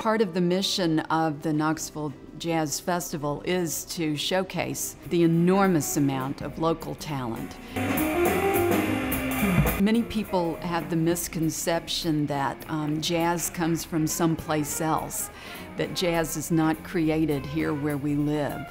Part of the mission of the Knoxville Jazz Festival is to showcase the enormous amount of local talent. Many people have the misconception that jazz comes from someplace else, that jazz is not created here where we live.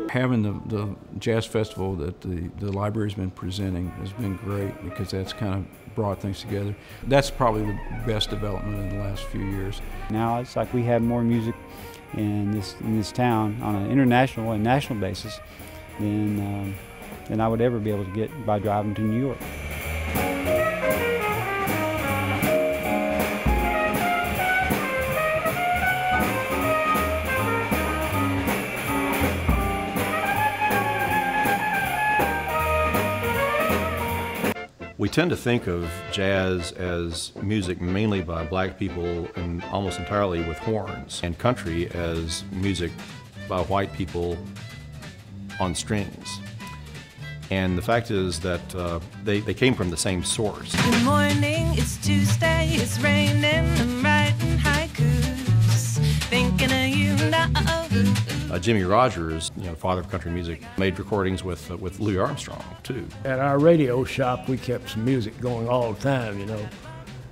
Having the jazz festival that the library's been presenting has been great because that's kind of brought things together. That's probably the best development in the last few years. Now it's like we have more music in this town on an international and national basis than I would ever be able to get by driving to New York. We tend to think of jazz as music mainly by black people and almost entirely with horns, and country as music by white people on strings. And the fact is that they came from the same source. Good morning, it's Tuesday, it's raining, I'm writing haikus, thinking of you now. Jimmy Rogers, father of country music, made recordings with Louis Armstrong too. At our radio shop, we kept some music going all the time,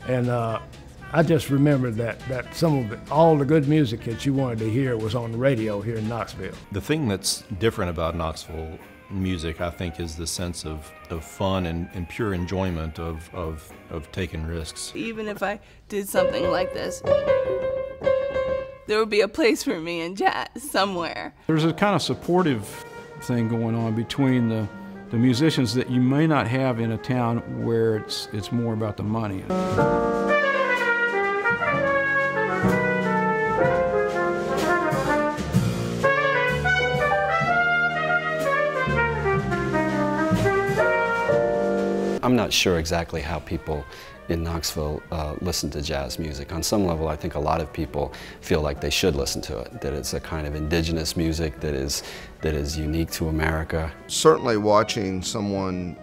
and I just remembered that some of all the good music that you wanted to hear was on the radio here in Knoxville. The thing that's different about Knoxville music, I think, is the sense of fun and pure enjoyment of taking risks. Even if I did something like this, there would be a place for me in jazz somewhere. There's a kind of supportive thing going on between the musicians that you may not have in a town where it's more about the money. I'm not sure exactly how people in Knoxville listen to jazz music. On some level, I think a lot of people feel like they should listen to it, that it's a kind of indigenous music that is unique to America. Certainly watching someone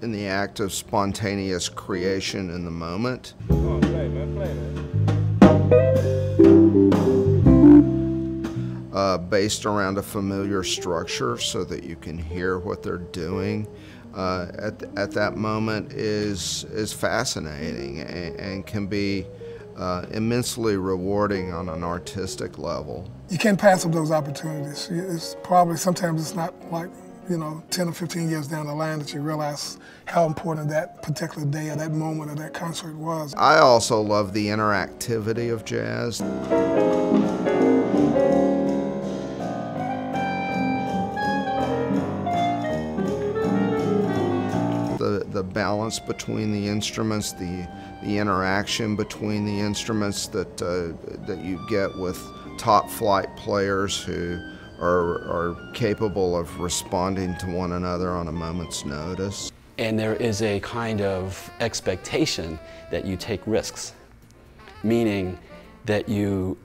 in the act of spontaneous creation in the moment. Based around a familiar structure so that you can hear what they're doing at that moment is fascinating and can be immensely rewarding on an artistic level. You can't pass up those opportunities. It's probably, sometimes it's not like, 10 or 15 years down the line that you realize how important that particular day or that moment or that concert was. I also love the interactivity of jazz. The balance between the instruments, the interaction between the instruments that you get with top flight players who are capable of responding to one another on a moment's notice. And there is a kind of expectation that you take risks, meaning that you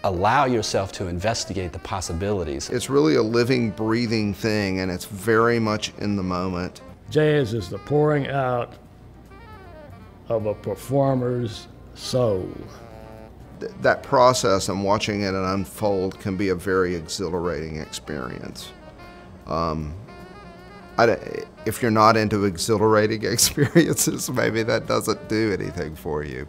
allow yourself to investigate the possibilities. It's really a living, breathing thing, and it's very much in the moment. Jazz is the pouring out of a performer's soul. That process and watching it unfold can be a very exhilarating experience. If you're not into exhilarating experiences, maybe that doesn't do anything for you.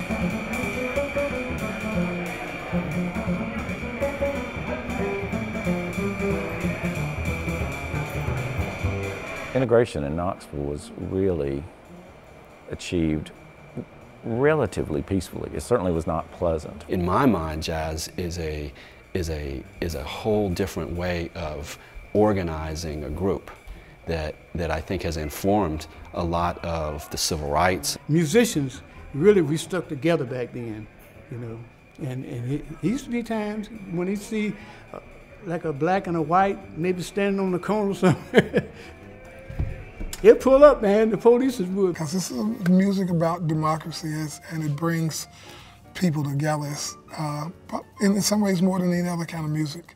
Integration in Knoxville was really achieved relatively peacefully. It certainly was not pleasant. In my mind, jazz is a whole different way of organizing a group that I think has informed a lot of the civil rights. Musicians, really, we stuck together back then, and it used to be times when you see like a black and a white maybe standing on the corner somewhere. It pull up, man. The police would. Because this is music about democracy, and it brings people together in some ways more than any other kind of music.